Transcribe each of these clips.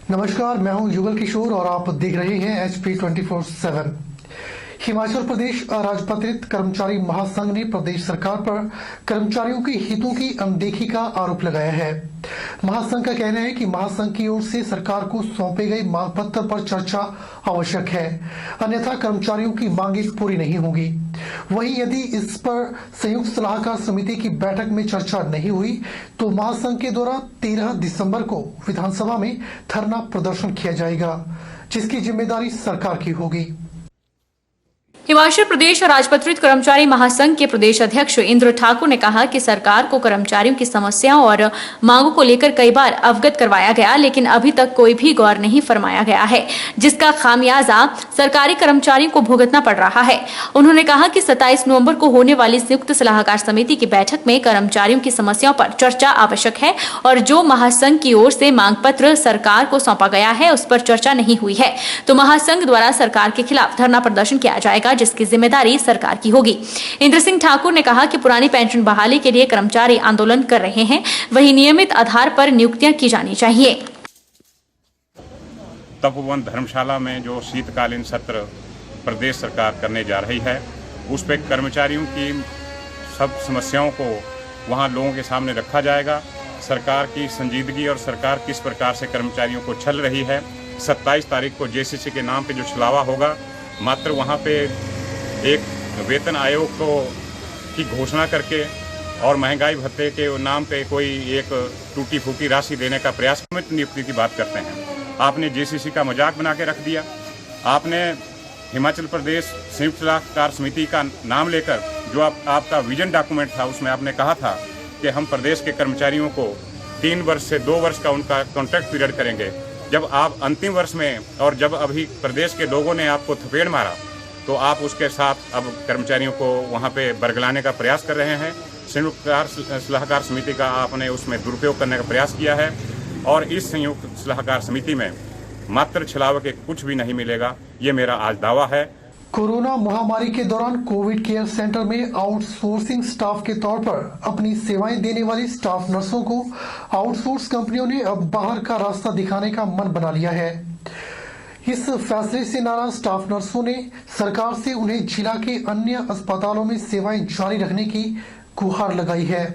नमस्कार, मैं हूं युगल किशोर और आप देख रहे हैं HP 24/7। हिमाचल प्रदेश अराजपत्रित कर्मचारी महासंघ ने प्रदेश सरकार पर कर्मचारियों के हितों की अनदेखी का आरोप लगाया है। महासंघ का कहना है कि महासंघ की ओर से सरकार को सौंपे गए मांग पत्र पर चर्चा आवश्यक है, अन्यथा कर्मचारियों की मांगे पूरी नहीं होंगी। वहीं यदि इस पर संयुक्त सलाहकार समिति की बैठक में चर्चा नहीं हुई तो महासंघ के द्वारा 13 दिसंबर को विधानसभा में धरना प्रदर्शन किया जाएगा, जिसकी जिम्मेदारी सरकार की होगी। हिमाचल प्रदेश राजपत्रित कर्मचारी महासंघ के प्रदेश अध्यक्ष इंद्र ठाकुर ने कहा कि सरकार को कर्मचारियों की समस्याओं और मांगों को लेकर कई बार अवगत करवाया गया, लेकिन अभी तक कोई भी गौर नहीं फरमाया गया है, जिसका खामियाजा सरकारी कर्मचारियों को भुगतना पड़ रहा है। उन्होंने कहा कि 27 नवंबर को होने वाली संयुक्त सलाहकार समिति की बैठक में कर्मचारियों की समस्याओं पर चर्चा आवश्यक है और जो महासंघ की ओर से मांग पत्र सरकार को सौंपा गया है उस पर चर्चा नहीं हुई है तो महासंघ द्वारा सरकार के खिलाफ धरना प्रदर्शन किया जाएगा, जिसकी जिम्मेदारी सरकार की होगी। इंद्र सिंह ठाकुर ने कहा कि पुरानी पेंशन बहाली के लिए कर्मचारी आंदोलन कर रहे हैं, वही नियमित आधार पर नियुक्तियां की जानी चाहिए। तपोवन धर्मशाला में जो शीतकालीन सत्र प्रदेश सरकार करने जा रही है, उस पर कर्मचारियों की सब समस्याओं को वहां लोगों के सामने रखा जाएगा। सरकार की संजीदगी और सरकार किस प्रकार से कर्मचारियों को छल रही है। 27 तारीख को JCC के नाम पे जो छलावा होगा, मात्र वहाँ पे एक वेतन आयोग की घोषणा करके और महंगाई भत्ते के नाम पे कोई एक टूटी फूटी राशि देने का प्रयास नियुक्ति की बात करते हैं। आपने JCC का मजाक बना के रख दिया। आपने हिमाचल प्रदेश संयुक्त सलाहकार समिति का नाम लेकर जो आपका विजन डॉक्यूमेंट था, उसमें आपने कहा था कि हम प्रदेश के कर्मचारियों को 3 वर्ष से 2 वर्ष का उनका कॉन्ट्रैक्ट पीरियड करेंगे। जब आप अंतिम वर्ष में और जब अभी प्रदेश के लोगों ने आपको थपेड़ मारा तो आप उसके साथ अब कर्मचारियों को वहाँ पे बरगलाने का प्रयास कर रहे हैं। संयुक्त सलाहकार समिति का आपने उसमें दुरुपयोग करने का प्रयास किया है और इस संयुक्त सलाहकार समिति में मात्र छलावे के कुछ भी नहीं मिलेगा, ये मेरा आज दावा है। कोरोना महामारी के दौरान कोविड केयर सेंटर में आउटसोर्सिंग स्टाफ के तौर पर अपनी सेवाएं देने वाली स्टाफ नर्सों को आउटसोर्स कंपनियों ने अब बाहर का रास्ता दिखाने का मन बना लिया है। इस फैसले से नाराज स्टाफ नर्सों ने सरकार से उन्हें जिला के अन्य अस्पतालों में सेवाएं जारी रखने की गुहार लगाई है।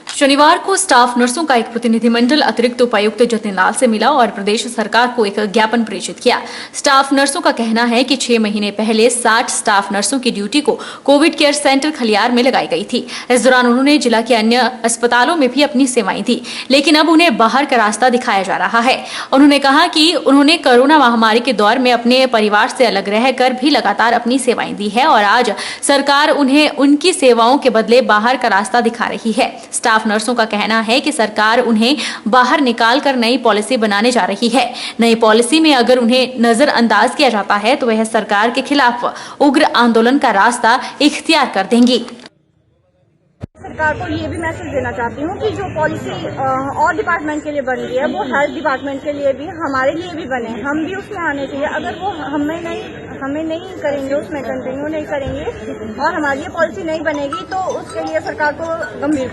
शनिवार को स्टाफ नर्सों का एक प्रतिनिधिमंडल अतिरिक्त उपायुक्त जतिन लाल से मिला और प्रदेश सरकार को एक ज्ञापन प्रेषित किया। स्टाफ नर्सों का कहना है कि 6 महीने पहले 60 स्टाफ नर्सों की ड्यूटी को कोविड केयर सेंटर खलियार में लगाई गई थी। इस दौरान उन्होंने जिला के अन्य अस्पतालों में भी अपनी सेवाएं दी, लेकिन अब उन्हें बाहर का रास्ता दिखाया जा रहा है। उन्होंने कहा कि उन्होंने कोरोना महामारी के दौर में अपने परिवार से अलग रहकर भी लगातार अपनी सेवाएं दी है और आज सरकार उन्हें उनकी सेवाओं के बदले बाहर का रास्ता दिखा रही है। स्टाफ नर्सों का कहना है कि सरकार उन्हें बाहर निकालकर नई पॉलिसी बनाने जा रही है। नई पॉलिसी में अगर उन्हें नजरअंदाज किया जाता है तो वह सरकार के खिलाफ उग्र आंदोलन का रास्ता इख्तियार कर देंगी। सरकार को ये भी मैसेज देना चाहती हूँ कि जो पॉलिसी और डिपार्टमेंट के लिए बन रही है वो हेल्थ डिपार्टमेंट के लिए भी, हमारे लिए भी बने, हम भी उसमें आने चाहिए। अगर वो हमें नहीं करेंगे, उसमें कंटिन्यू नहीं करेंगे और हमारी ये पॉलिसी नहीं बनेगी तो उसके लिए सरकार को गंभीर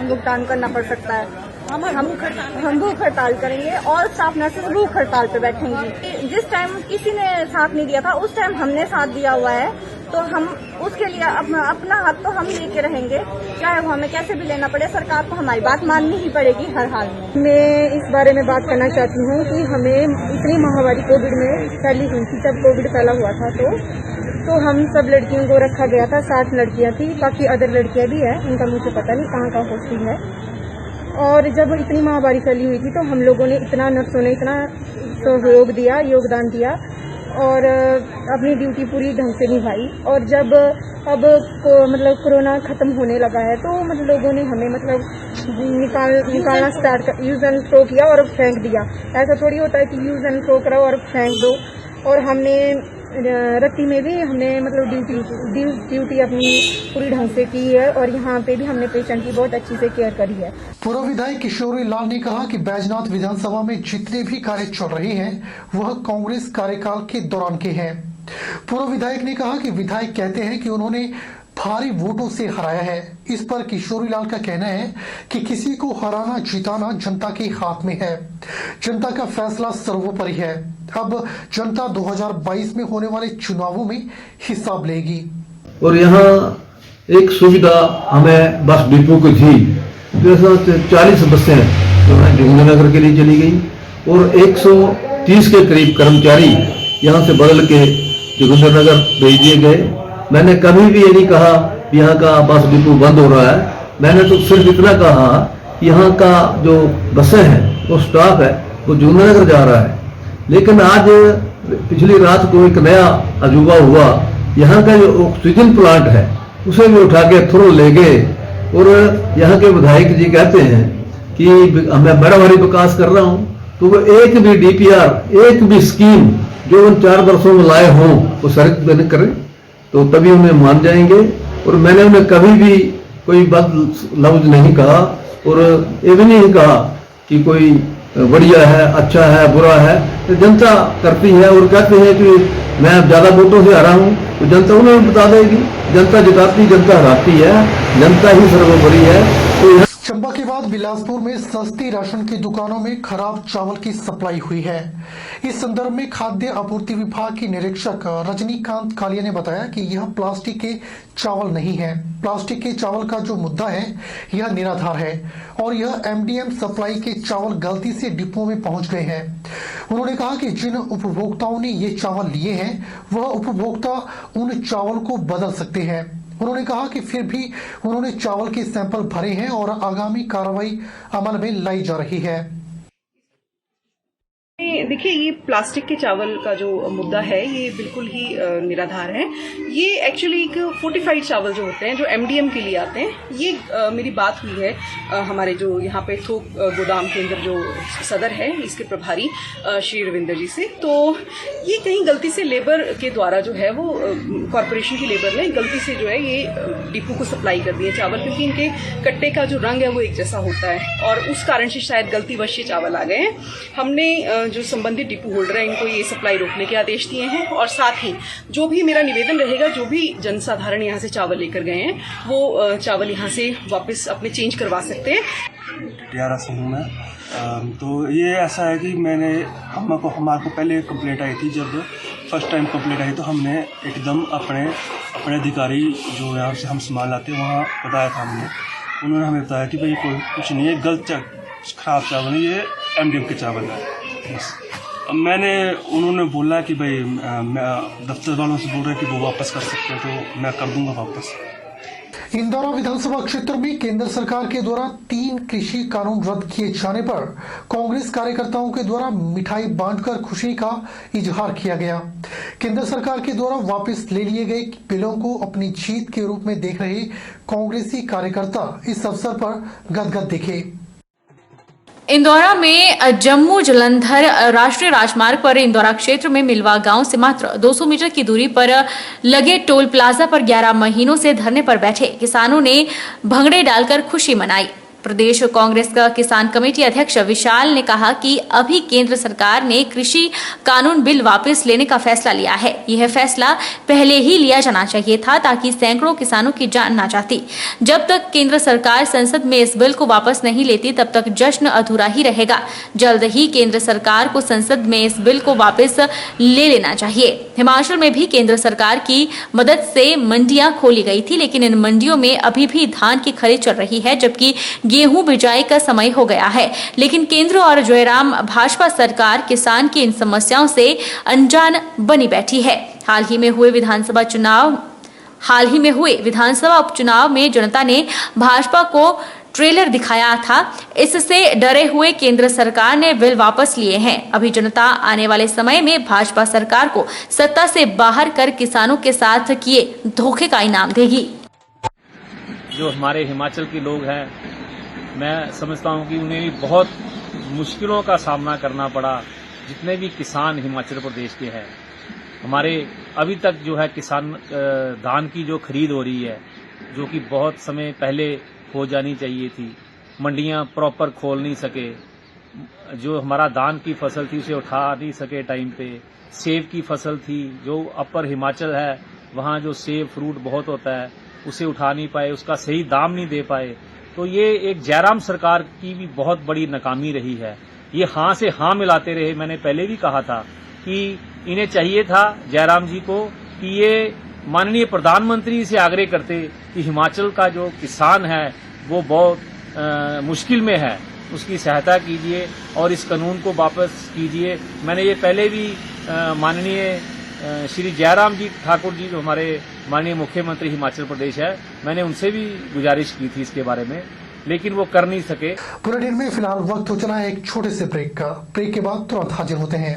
भुगतान करना पड़ सकता है। हम भूख हड़ताल करेंगे और स्टाफ नर्सेस भूख हड़ताल पे बैठेंगी। जिस टाइम किसी ने साथ नहीं दिया था उस टाइम हमने साथ दिया हुआ है, तो हम उसके लिए अपना हाथ तो हम लेके रहेंगे, चाहे वो हमें कैसे भी लेना पड़े। सरकार को हमारी बात माननी ही पड़ेगी हर हाल में। मैं इस बारे में बात करना चाहती हूँ कि हमें इतनी महामारी कोविड में फैली हुई थी, जब कोविड फैला हुआ था तो हम सब लड़कियों को रखा गया था। 60 लड़कियाँ थी, बाकी अदर लड़कियाँ भी है, उनका मुझे पता नहीं कहाँ हॉस्टल है। और जब इतनी महामारी फैली हुई थी तो हम लोगों ने नर्सों ने इतना सहयोग दिया, योगदान दिया और अपनी ड्यूटी पूरी ढंग से निभाई। और जब अब कोरोना खत्म होने लगा है तो लोगों ने हमें निकालना स्टार्ट कर, यूज एंड थ्रो किया और फेंक दिया। ऐसा थोड़ी होता है कि यूज एंड थ्रो करो और फेंक दो। और हमने रत्ती में भी हमने ड्यूटी अपनी पूरी ढंग से की है और यहाँ पे भी हमने पेशेंट की बहुत अच्छी से केयर करी है। पूर्व विधायक किशोरी लाल ने कहा कि बैजनाथ विधानसभा में जितने भी कार्य चल रहे हैं वह कांग्रेस कार्यकाल के दौरान के हैं। पूर्व विधायक ने कहा कि विधायक कहते हैं कि उन्होंने भारी वोटों से हराया है। इस पर किशोरीलाल का कहना है कि किसी को हराना जिताना जनता के हाथ में है, जनता का फैसला सर्वोपरि है। अब जनता 2022 में होने वाले चुनावों में हिसाब लेगी। और यहाँ एक सुविधा हमें बस डिपो की थी, जैसा 40 बसें जोगिंद्रनगर के लिए चली गई और 130 के करीब कर्मचारी यहाँ से बदल के जोगिंद्रनगर भेज दिए गए। मैंने कभी भी ये नहीं कहा यहाँ का बस डिपो बंद हो रहा है, मैंने तो सिर्फ इतना कहा यहाँ का जो बसें हैं वो स्टाफ है वो जोगिंद्रनगर जा रहा है। लेकिन आज पिछली रात को एक नया अजूबा हुआ, यहाँ का जो ऑक्सीजन प्लांट है उसे भी उठा के थ्रो ले गए और यहाँ के विधायक जी कहते हैं कि मैं बड़ा भारी विकास कर रहा हूँ, तो वो एक भी डीपीआर, एक भी स्कीम जो उन 4 वर्षों में लाए हों वो सड़क बंद करें तो तभी उन्हें मान जाएंगे। और मैंने उन्हें कभी भी कोई बात लफ्ज नहीं कहा और ये भी नहीं कहा कि कोई बढ़िया है, अच्छा है, बुरा है। तो जनता करती है और कहते हैं कि मैं ज्यादा वोटों से हरा हूं तो जनता उन्हें बता देगी। जनता जिताती, जनता हराती है, जनता ही सर्वोपरि है। तो चंबा के बाद बिलासपुर में सस्ती राशन की दुकानों में खराब चावल की सप्लाई हुई है। इस संदर्भ में खाद्य आपूर्ति विभाग की निरीक्षक रजनीकांत कालिया ने बताया कि यह प्लास्टिक के चावल नहीं है। प्लास्टिक के चावल का जो मुद्दा है यह निराधार है और यह एमडीएम सप्लाई के चावल गलती से डिपो में पहुंच गए हैं। उन्होंने कहा कि जिन उपभोक्ताओं ने ये चावल लिए हैं वह उपभोक्ता उन चावल को बदल सकते हैं। उन्होंने कहा कि फिर भी उन्होंने चावल के सैंपल भरे हैं और आगामी कार्रवाई अमल में लाई जा रही है। देखिए, ये प्लास्टिक के चावल का जो मुद्दा है ये बिल्कुल ही निराधार है। ये एक्चुअली एक फोर्टिफाइड चावल जो होते हैं जो एमडीएम के लिए आते हैं, ये मेरी बात हुई है हमारे जो यहाँ पे थोक गोदाम केंद्र जो सदर है इसके प्रभारी श्री रविंदर जी से। तो ये कहीं गलती से लेबर के द्वारा जो है वो कॉरपोरेशन की लेबर ने गलती से जो है ये डिपो को सप्लाई कर दिए चावल, क्योंकि इनके कट्टे का जो रंग है वो एक जैसा होता है और उस कारण से शायद गलतीवश ये चावल आ गए हैं। हमने जो संबंधित डिपो होल्डर है इनको ये सप्लाई रोकने के आदेश दिए हैं और साथ ही जो भी मेरा निवेदन रहेगा, जो भी जनसाधारण यहाँ से चावल लेकर गए हैं वो चावल यहाँ से वापस अपने चेंज करवा सकते हैं। टियारा से हूँ मैं। तो ये ऐसा है कि हमारे को पहले कंप्लेंट आई थी। जब फर्स्ट टाइम कंप्लेंट आई तो हमने एकदम अपने अधिकारी जो यहाँ से हम सामान लाते हैं वहाँ बताया था उन्होंने हमें बताया कि भाई कोई कुछ नहीं है, गलत खराब चावल नहीं, ये एमडीएम के चावल है। उन्होंने बोला कि भाई दफ्तर वालों से बोल रहे हैं कि वो वापस कर सकते हैं, तो मैं कर दूंगा वापस। इंदौरा विधानसभा क्षेत्र में केंद्र सरकार के द्वारा 3 कृषि कानून रद्द किए जाने पर कांग्रेस कार्यकर्ताओं के द्वारा मिठाई बांटकर खुशी का इजहार किया गया। केंद्र सरकार के द्वारा वापस ले लिए गए बिलों को अपनी जीत के रूप में देख रहे कांग्रेसी कार्यकर्ता इस अवसर पर गदगद दिखे। इंदौरा में जम्मू जलंधर राष्ट्रीय राजमार्ग पर इंदौरा क्षेत्र में मिलवा गांव से मात्र 200 मीटर की दूरी पर लगे टोल प्लाजा पर 11 महीनों से धरने पर बैठे किसानों ने भंगड़े डालकर खुशी मनाई। प्रदेश कांग्रेस का किसान कमेटी अध्यक्ष विशाल ने कहा कि अभी केंद्र सरकार ने कृषि कानून बिल वापस लेने का फैसला लिया है। यह फैसला पहले ही लिया जाना चाहिए था ताकि सैकड़ों किसानों की जान ना जाती। जब तक केंद्र सरकार संसद में इस बिल को वापस नहीं लेती तब तक जश्न अधूरा ही रहेगा। जल्द ही केंद्र सरकार को संसद में इस बिल को वापस ले लेना चाहिए। हिमाचल में भी केंद्र सरकार की मदद से मंडियां खोली गई थी, लेकिन इन मंडियों में अभी भी धान की खरीद चल रही है, जबकि गेहूं बिजाई का समय हो गया है। लेकिन केंद्र और जयराम भाजपा सरकार किसान की इन समस्याओं से अनजान बनी बैठी है। हाल ही में हुए विधानसभा उपचुनाव में जनता ने भाजपा को ट्रेलर दिखाया था। इससे डरे हुए केंद्र सरकार ने बिल वापस लिए हैं। अभी जनता आने वाले समय में भाजपा सरकार को सत्ता से बाहर कर किसानों के साथ किए धोखे का इनाम देगी। जो हमारे हिमाचल के लोग हैं, मैं समझता हूं कि उन्हें बहुत मुश्किलों का सामना करना पड़ा। जितने भी किसान हिमाचल प्रदेश के हैं, हमारे अभी तक जो है किसान धान की जो खरीद हो रही है, जो कि बहुत समय पहले हो जानी चाहिए थी, मंडियां प्रॉपर खोल नहीं सके। जो हमारा धान की फसल थी उसे उठा नहीं सके टाइम पे। सेब की फसल थी, जो अपर हिमाचल है वहाँ जो सेब फ्रूट बहुत होता है, उसे उठा नहीं पाए, उसका सही दाम नहीं दे पाए। तो ये एक जयराम सरकार की भी बहुत बड़ी नाकामी रही है। ये हाँ से हाँ मिलाते रहे। मैंने पहले भी कहा था कि इन्हें चाहिए था जयराम जी को कि ये माननीय प्रधानमंत्री से आग्रह करते कि हिमाचल का जो किसान है वो बहुत मुश्किल में है, उसकी सहायता कीजिए और इस कानून को वापस कीजिए। मैंने ये पहले भी माननीय श्री जयराम जी ठाकुर जी जो हमारे माननीय मुख्यमंत्री हिमाचल प्रदेश है, मैंने उनसे भी गुजारिश की थी इसके बारे में, लेकिन वो कर नहीं सके। बुलेटिन में फिलहाल वक्त हो चला है एक छोटे से ब्रेक का। ब्रेक के बाद तुरंत हाजिर होते हैं।